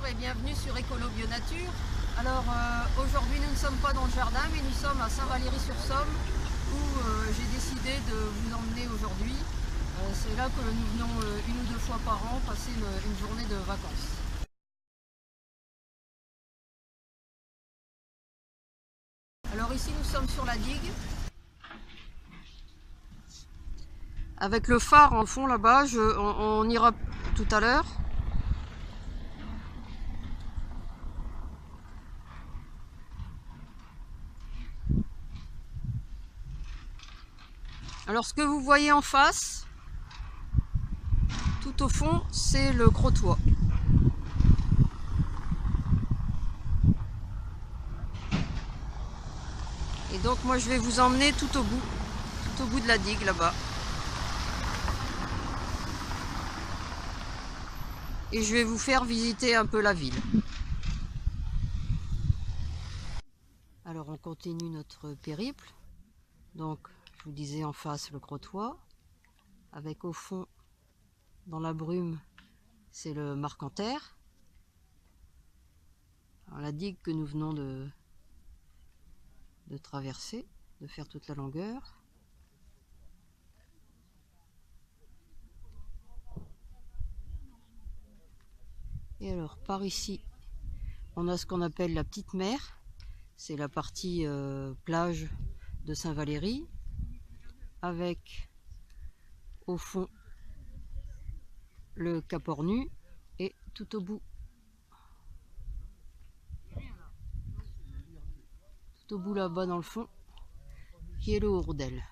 et bienvenue sur Écolo Bio Nature. Alors aujourd'hui nous ne sommes pas dans le jardin mais nous sommes à Saint-Valery-sur-Somme où j'ai décidé de vous emmener aujourd'hui. C'est là que nous venons une ou deux fois par an passer une journée de vacances. Alors ici nous sommes sur la digue. Avec le phare en fond là-bas, on ira tout à l'heure. Alors ce que vous voyez en face, tout au fond, c'est le Crotoy. Et donc moi je vais vous emmener tout au bout de la digue là-bas. Et je vais vous faire visiter un peu la ville. Alors on continue notre périple. Donc je vous disais en face le Crotoy, avec au fond dans la brume c'est le Marcanterre. Alors la digue que nous venons de traverser, de faire toute la longueur. Et alors par ici on a ce qu'on appelle la petite mer, c'est la partie plage de Saint-Valery, avec au fond le Cap Ornu et tout au bout là-bas dans le fond qui est le Hourdel.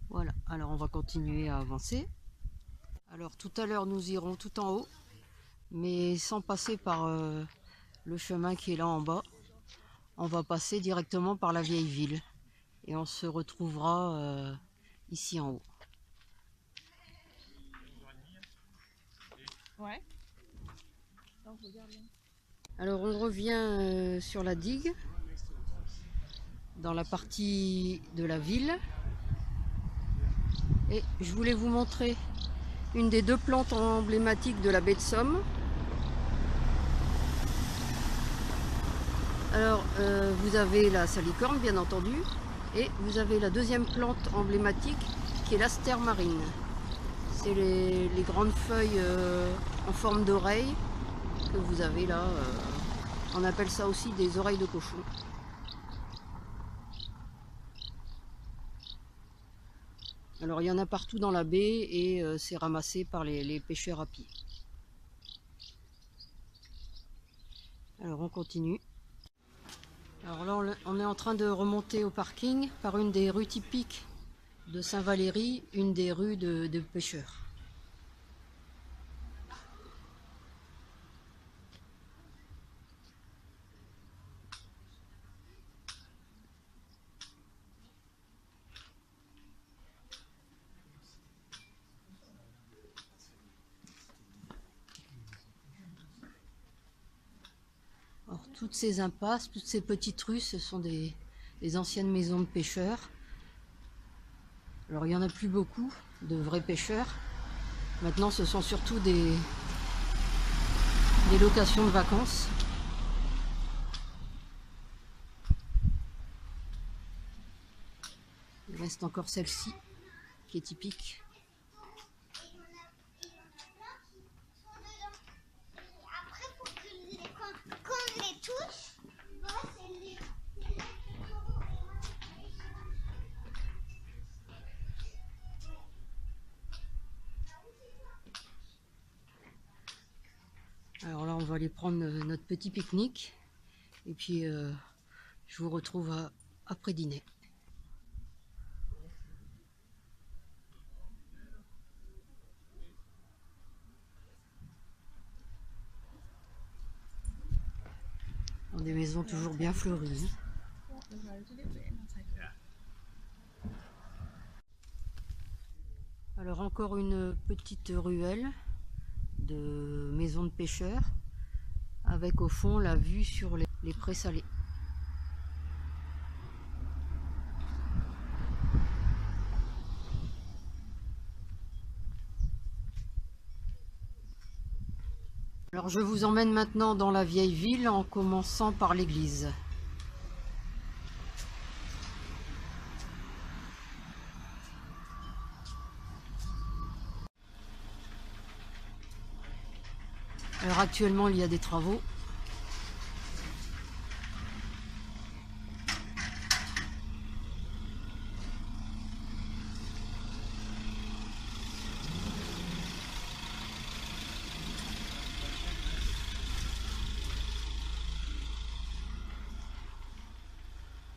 Voilà, alors on va continuer à avancer. Alors tout à l'heure nous irons tout en haut, mais sans passer par le chemin qui est là en bas. On va passer directement par la vieille ville et on se retrouvera ici en haut. Ouais. Alors on revient sur la digue, dans la partie de la ville. Et je voulais vous montrer une des deux plantes emblématiques de la baie de Somme. Alors vous avez la salicorne bien entendu, et vous avez la deuxième plante emblématique qui est l'astère marine. C'est les grandes feuilles en forme d'oreille que vous avez là. On appelle ça aussi des oreilles de cochon. Alors il y en a partout dans la baie et c'est ramassé par les pêcheurs à pied. Alors on continue. Alors là on est en train de remonter au parking par une des rues typiques de Saint-Valery, une des rues de pêcheurs. Alors, toutes ces impasses, toutes ces petites rues, ce sont des anciennes maisons de pêcheurs. Alors il n'y en a plus beaucoup de vrais pêcheurs. Maintenant ce sont surtout des locations de vacances. Il reste encore celle-ci qui est typique. Alors là on va aller prendre notre petit pique-nique et puis je vous retrouve après dîner. Dans des maisons toujours bien fleuries. Alors encore une petite ruelle de maisons de pêcheurs avec au fond la vue sur les prés salés. Alors je vous emmène maintenant dans la vieille ville en commençant par l'église. Alors actuellement il y a des travaux.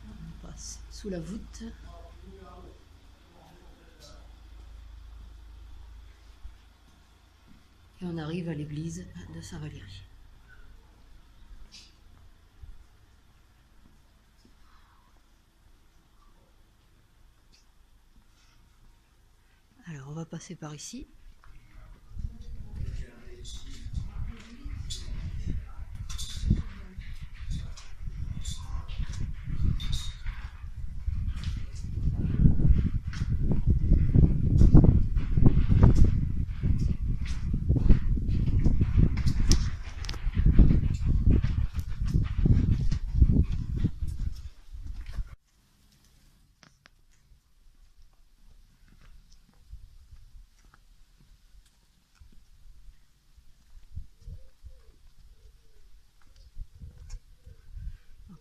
On passe sous la voûte. Et on arrive à l'église de Saint-Valéry. Alors on va passer par ici.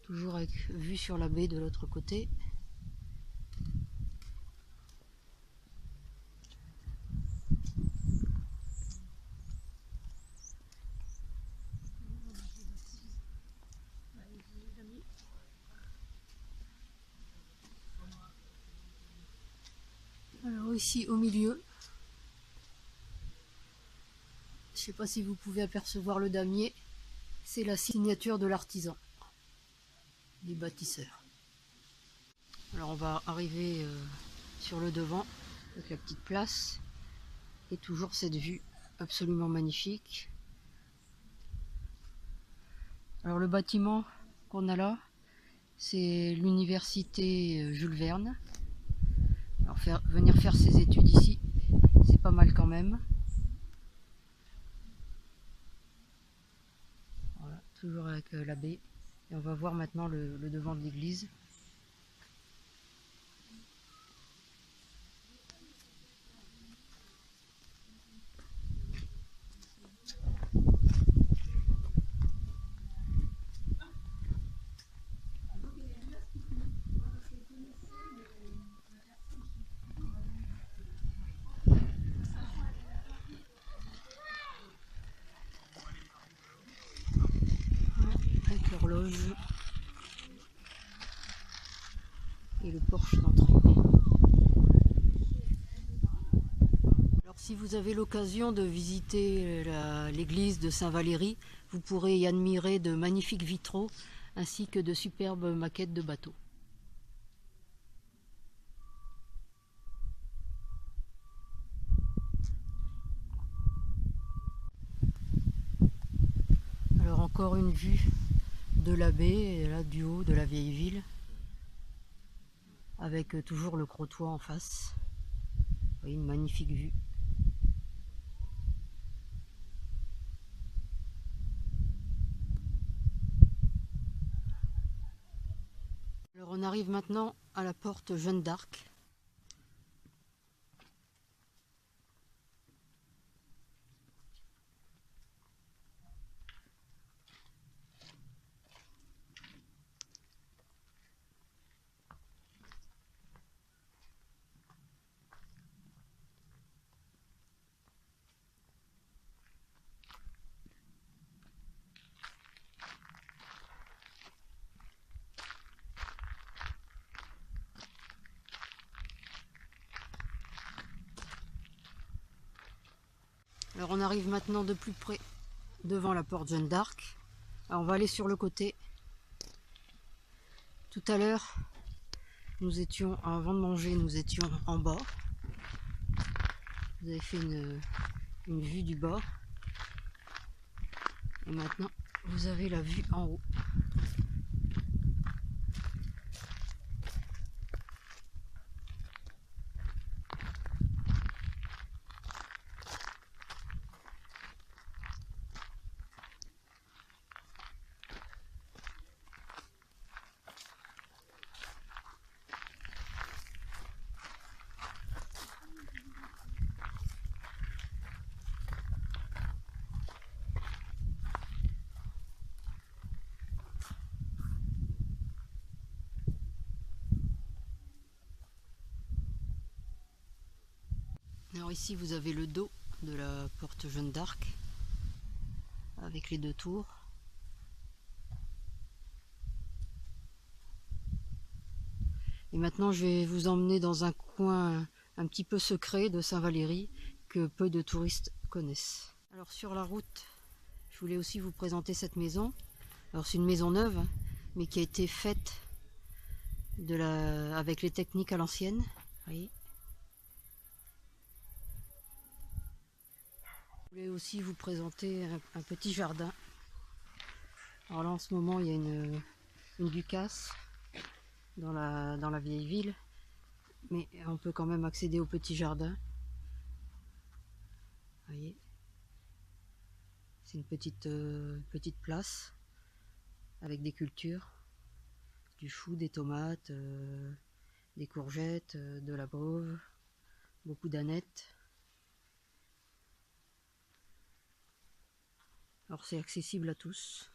Toujours avec vue sur la baie de l'autre côté. Alors ici au milieu, je ne sais pas si vous pouvez apercevoir le damier, c'est la signature de l'artisan, des bâtisseurs. Alors on va arriver sur le devant avec la petite place et toujours cette vue absolument magnifique. Alors le bâtiment qu'on a là, c'est l'université Jules Verne. Alors venir faire ses études ici, c'est pas mal quand même. Voilà, toujours avec la baie. Et on va voir maintenant le devant de l'église. Avec l'horloge et le porche d'entrée. Alors si vous avez l'occasion de visiter l'église de Saint-Valéry, vous pourrez y admirer de magnifiques vitraux ainsi que de superbes maquettes de bateaux. Alors encore une vue de la baie, là du haut de la vieille ville, avec toujours le Crotoy en face. Vous voyez, une magnifique vue. Alors on arrive maintenant à la porte Jeanne d'Arc. Alors on arrive maintenant de plus près devant la porte Jeanne d'Arc. Alors on va aller sur le côté. Tout à l'heure, nous étions, avant de manger, nous étions en bas. Vous avez fait une vue du bas. Et maintenant, vous avez la vue en haut. Alors ici vous avez le dos de la porte Jeanne d'Arc avec les 2 tours. Et maintenant je vais vous emmener dans un coin un petit peu secret de Saint-Valery que peu de touristes connaissent. Alors sur la route, je voulais aussi vous présenter cette maison. Alors c'est une maison neuve, hein, mais qui a été faite avec les techniques à l'ancienne. Voyez. Je voulais aussi vous présenter un petit jardin. Alors là en ce moment il y a une ducasse dans la vieille ville, mais on peut quand même accéder au petit jardin. Voyez, c'est une petite place avec des cultures, du chou, des tomates, des courgettes, de la brove, beaucoup d'anettes. Alors c'est accessible à tous.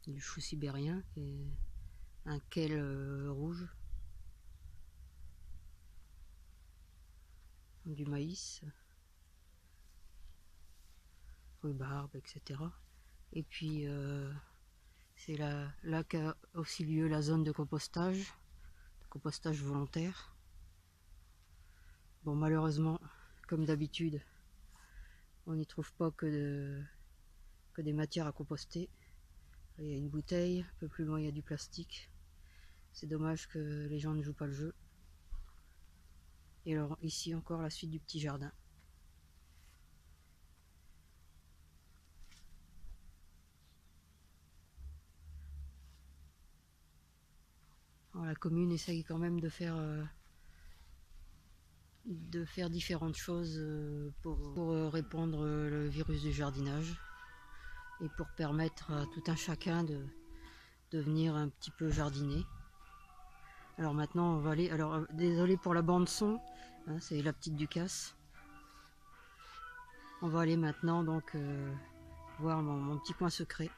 Du chou sibérien et un kale rouge, du maïs, rhubarbe, etc. Et puis c'est là qu'a aussi lieu la zone de compostage volontaire. Bon, malheureusement, comme d'habitude, on n'y trouve pas que des matières à composter. Il y a une bouteille, un peu plus loin il y a du plastique. C'est dommage que les gens ne jouent pas le jeu. Et alors ici encore la suite du petit jardin. Alors, la commune essaye quand même de faire différentes choses pour répandre le virus du jardinage et pour permettre à tout un chacun de venir un petit peu jardiner. Alors maintenant on va aller, alors désolé pour la bande son, hein, c'est la petite ducasse. On va aller maintenant donc voir mon petit coin secret.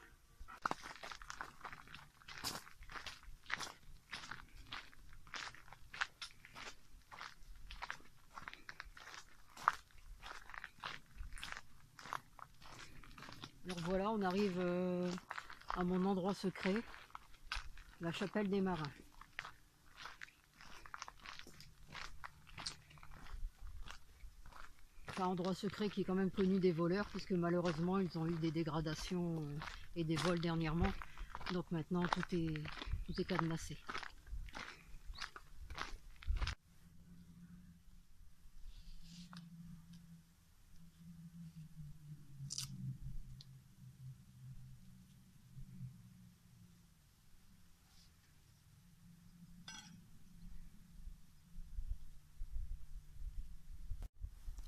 Alors voilà, on arrive à mon endroit secret, la chapelle des marins. C'est un endroit secret qui est quand même connu des voleurs, puisque malheureusement ils ont eu des dégradations et des vols dernièrement. Donc maintenant tout est cadenassé.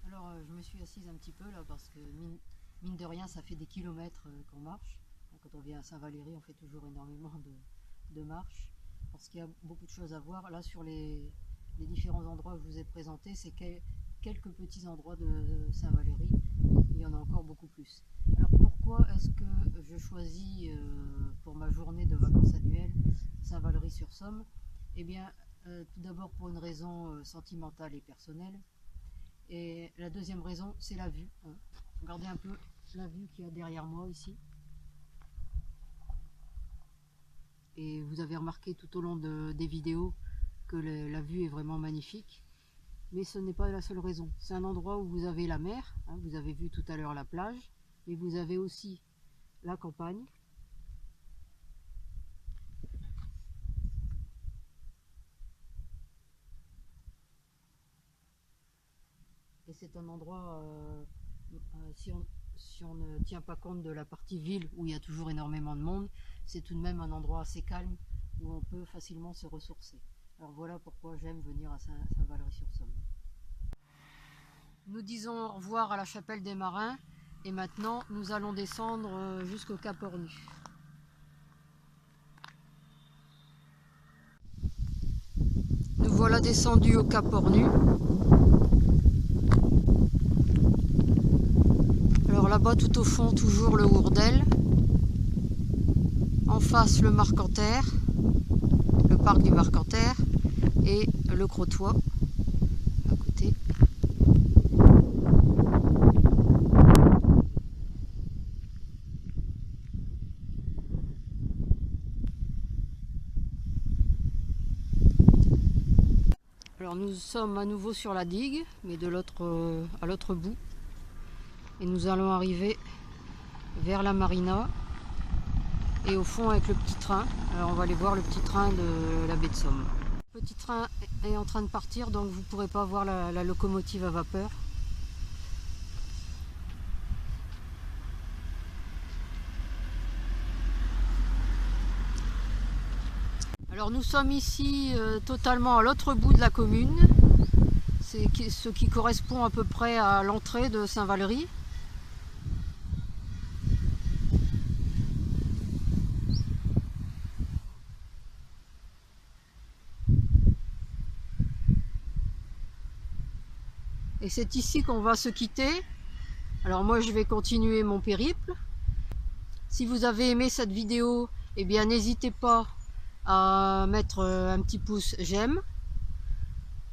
Alors je me suis assise un petit peu là parce que mine de rien ça fait des kilomètres qu'on marche. Quand on vient à Saint-Valery on fait toujours énormément de marches parce qu'il y a beaucoup de choses à voir. Là sur les différents endroits que je vous ai présentés, c'est quelques petits endroits de Saint-Valery. Il y en a encore beaucoup plus. Alors pourquoi est-ce que je choisis pour ma journée de vacances annuelles Saint-Valery-sur-Somme? Eh bien tout d'abord pour une raison sentimentale et personnelle. Et la deuxième raison, c'est la vue. Hein. Regardez un peu la vue qu'il y a derrière moi ici. Et vous avez remarqué tout au long des vidéos que la vue est vraiment magnifique. Mais ce n'est pas la seule raison. C'est un endroit où vous avez la mer. Hein, vous avez vu tout à l'heure la plage. Mais vous avez aussi la campagne. Et c'est un endroit, si on ne tient pas compte de la partie ville où il y a toujours énormément de monde, c'est tout de même un endroit assez calme où on peut facilement se ressourcer. Alors voilà pourquoi j'aime venir à Saint-Valery-sur-Somme. Nous disons au revoir à la chapelle des marins et maintenant nous allons descendre jusqu'au Cap Ornu. Nous voilà descendus au Cap Ornu. là-bas tout au fond, toujours le Hourdel. En face le Marcanterre, le parc du Marcanterre, et le Crotoy à côté. Alors nous sommes à nouveau sur la digue, mais de à l'autre bout. Et nous allons arriver vers la marina. Et au fond avec le petit train. Alors on va aller voir le petit train de la baie de Somme. Le petit train est en train de partir, donc vous ne pourrez pas voir la locomotive à vapeur. Alors nous sommes ici totalement à l'autre bout de la commune. C'est ce qui correspond à peu près à l'entrée de Saint-Valery. Et c'est ici qu'on va se quitter. Alors moi je vais continuer mon périple. Si vous avez aimé cette vidéo, eh bien n'hésitez pas à mettre un petit pouce j'aime.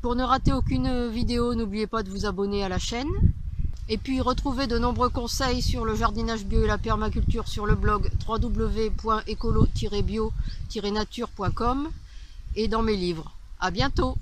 Pour ne rater aucune vidéo, n'oubliez pas de vous abonner à la chaîne. Et puis retrouvez de nombreux conseils sur le jardinage bio et la permaculture sur le blog www.écolo-bio-nature.com et dans mes livres. À bientôt!